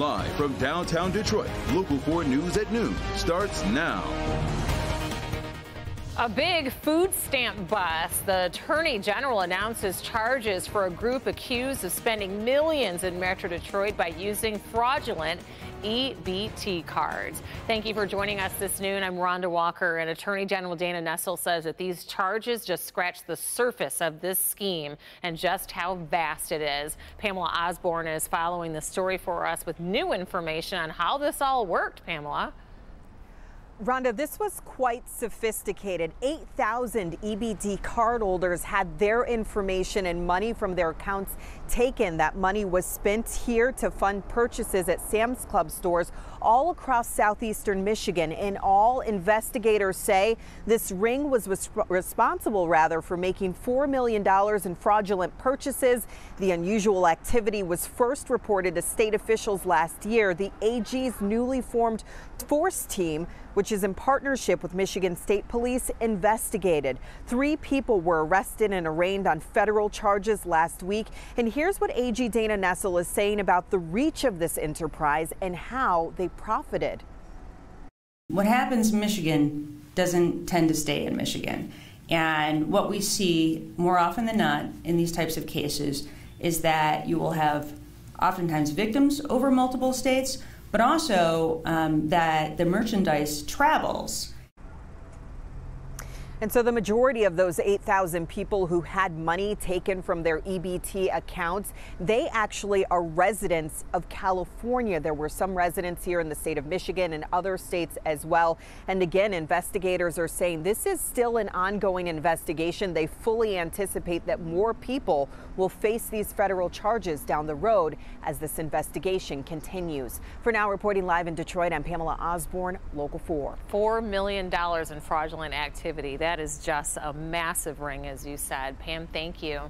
Live from downtown Detroit, Local 4 News at noon starts now. A big food stamp bust. The Attorney General announces charges for a group accused of spending millions in Metro Detroit by using fraudulent EBT cards. Thank you for joining us this noon. I'm Rhonda Walker, and Attorney General Dana Nessel says that these charges just scratch the surface of this scheme and just how vast it is. Pamela Osborne is following the story for us with new information on how this all worked. Pamela. Rhonda, this was quite sophisticated. 8,000 EBT cardholders had their information and money from their accounts taken. That money was spent here to fund purchases at Sam's Club stores all across southeastern Michigan. In all, investigators say this ring was responsible for making $4 million in fraudulent purchases. The unusual activity was first reported to state officials last year. The AG's newly formed Force team, which is in partnership with Michigan State Police, investigated. 3 people were arrested and arraigned on federal charges last week. And here's what AG Dana Nessel is saying about the reach of this enterprise and how they profited. What happens in Michigan doesn't tend to stay in Michigan. And what we see more often than not in these types of cases is that you will have oftentimes victims over multiple states, but also that the merchandise travels. And so the majority of those 8,000 people who had money taken from their EBT accounts, they actually are residents of California. There were some residents here in the state of Michigan and other states as well. And again, investigators are saying this is still an ongoing investigation. They fully anticipate that more people will face these federal charges down the road as this investigation continues. For now, reporting live in Detroit, I'm Pamela Osborne, Local 4. $4 million in fraudulent activity. That is just a massive ring, as you said. Pam, thank you.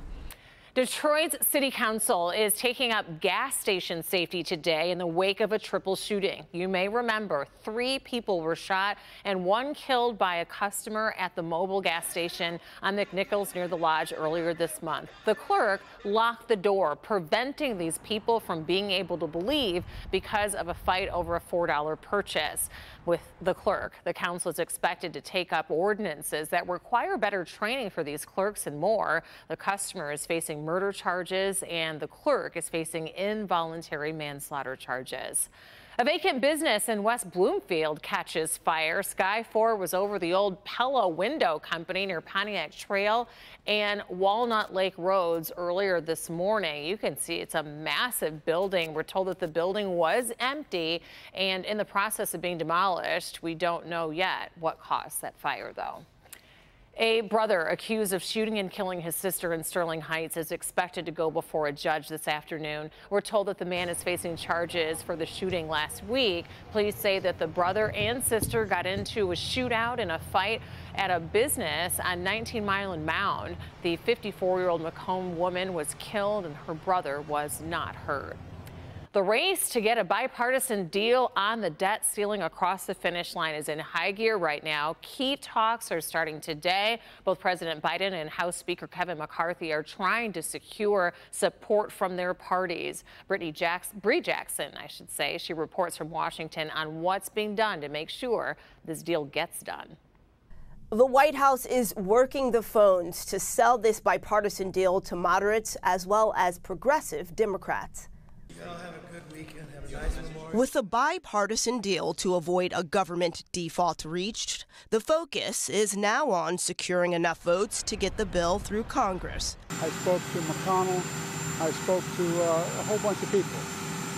Detroit's City Council is taking up gas station safety today in the wake of a triple shooting. You may remember 3 people were shot and 1 killed by a customer at the Mobil gas station on McNichols near the Lodge earlier this month. The clerk locked the door, preventing these people from being able to leave because of a fight over a $4 purchase. With the clerk, the council is expected to take up ordinances that require better training for these clerks and more. The customer is facing murder charges and the clerk is facing involuntary manslaughter charges. A vacant business in West Bloomfield catches fire. Sky 4 was over the old Pella Window Company near Pontiac Trail and Walnut Lake Roads earlier this morning. You can see it's a massive building. We're told that the building was empty and in the process of being demolished. We don't know yet what caused that fire, though. A brother accused of shooting and killing his sister in Sterling Heights is expected to go before a judge this afternoon. We're told that the man is facing charges for the shooting last week. Police say that the brother and sister got into a shootout in a fight at a business on 19 Mile and Mound. The 54-year-old Macomb woman was killed and her brother was not hurt. The race to get a bipartisan deal on the debt ceiling across the finish line is in high gear right now. Key talks are starting today. Both President Biden and House Speaker Kevin McCarthy are trying to secure support from their parties. Bree Jackson, I should say, she reports from Washington on what's being done to make sure this deal gets done. The White House is working the phones to sell this bipartisan deal to moderates as well as progressive Democrats. Have a good weekend. Have a nice Memorial. With a bipartisan deal to avoid a government default reached, the focus is now on securing enough votes to get the bill through Congress. I spoke to McConnell. I spoke to a whole bunch of people,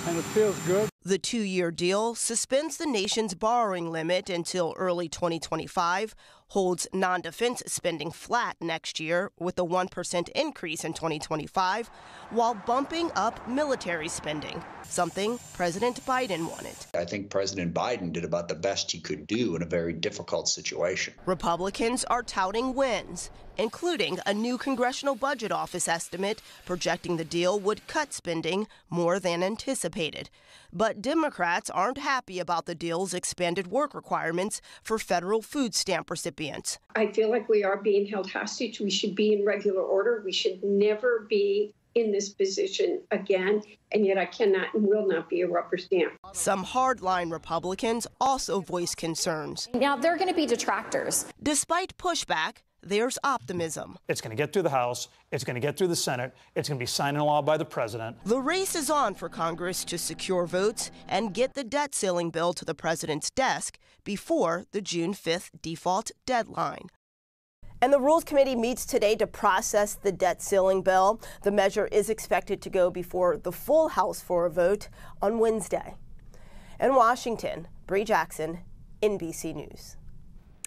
and it feels good. The 2-year deal suspends the nation's borrowing limit until early 2025, holds non-defense spending flat next year with a 1% increase in 2025, while bumping up military spending, something President Biden wanted. I think President Biden did about the best he could do in a very difficult situation. Republicans are touting wins, including a new Congressional Budget Office estimate projecting the deal would cut spending more than anticipated. But Democrats aren't happy about the deal's expanded work requirements for federal food stamp recipients. I feel like we are being held hostage. We should be in regular order. We should never be in this position again, and yet I cannot and will not be a rubber stamp. Some hardline Republicans also voiced concerns. Now, there are going to be detractors. Despite pushback, there's optimism. It's going to get through the House. It's going to get through the Senate. It's going to be signed into law by the president. The race is on for Congress to secure votes and get the debt ceiling bill to the president's desk before the June 5th default deadline. And the Rules Committee meets today to process the debt ceiling bill. The measure is expected to go before the full House for a vote on Wednesday. In Washington, Bree Jackson, NBC News.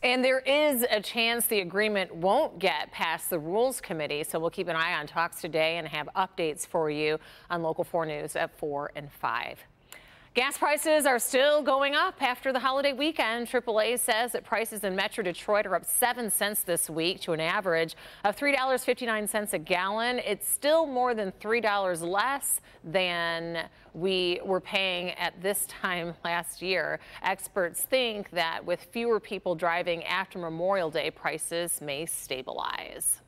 And there is a chance the agreement won't get past the Rules Committee, so we'll keep an eye on talks today and have updates for you on Local 4 News at 4 and 5. Gas prices are still going up after the holiday weekend. AAA says that prices in Metro Detroit are up 7 cents this week to an average of $3.59 a gallon. It's still more than $3 less than we were paying at this time last year. Experts think that with fewer people driving after Memorial Day, prices may stabilize.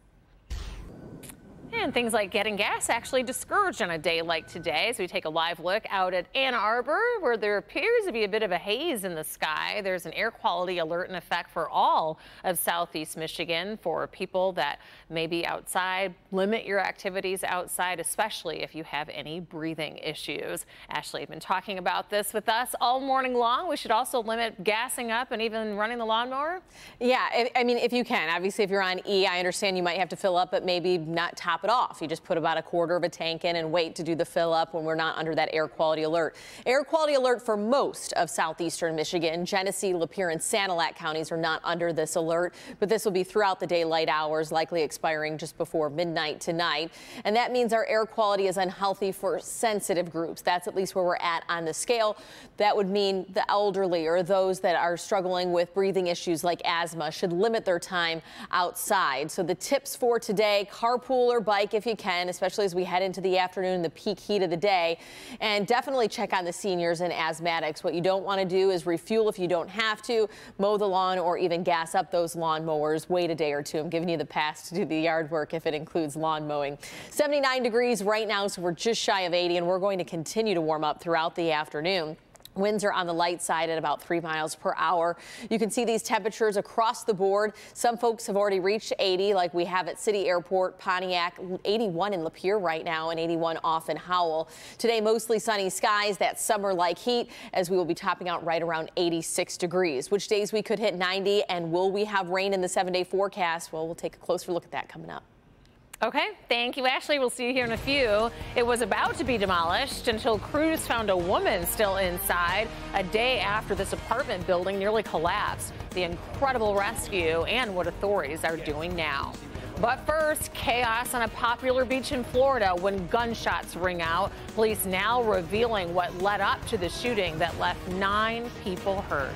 And things like getting gas actually discouraged on a day like today. So we take a live look out at Ann Arbor, where there appears to be a bit of a haze in the sky. There's an air quality alert in effect for all of southeast Michigan. For people that may be outside, limit your activities outside, especially if you have any breathing issues. Ashley has been talking about this with us all morning long. We should also limit gassing up and even running the lawnmower. Yeah, I mean, if you can. Obviously, if you're on E, I understand you might have to fill up, but maybe not top it off. You just put about a quarter of a tank in and wait to do the fill up when we're not under that air quality alert. Air quality alert for most of southeastern Michigan. Genesee, Lapeer, and Sanilac counties are not under this alert, but this will be throughout the daylight hours, likely expiring just before midnight tonight. And that means our air quality is unhealthy for sensitive groups. That's at least where we're at on the scale. That would mean the elderly or those that are struggling with breathing issues like asthma should limit their time outside. So the tips for today: carpool or bike if you can, especially as we head into the afternoon, the peak heat of the day. And definitely check on the seniors and asthmatics. What you don't want to do is refuel if you don't have to, mow the lawn, or even gas up those lawn mowers. Wait a day or two. I'm giving you the pass to do the yard work if it includes lawn mowing. 79 degrees right now, so we're just shy of 80, and we're going to continue to warm up throughout the afternoon. Winds are on the light side at about 3 miles per hour. You can see these temperatures across the board. Some folks have already reached 80, like we have at City Airport, Pontiac, 81 in Lapeer right now, and 81 off in Howell. Today, mostly sunny skies, that summer-like heat, as we will be topping out right around 86 degrees. Which days we could hit 90, and will we have rain in the 7-day forecast? Well, we'll take a closer look at that coming up. Okay, thank you, Ashley. We'll see you here in a few. It was about to be demolished until crews found a woman still inside a day after this apartment building nearly collapsed. The incredible rescue and what authorities are doing now. But first, chaos on a popular beach in Florida when gunshots ring out. Police now revealing what led up to the shooting that left 9 people hurt.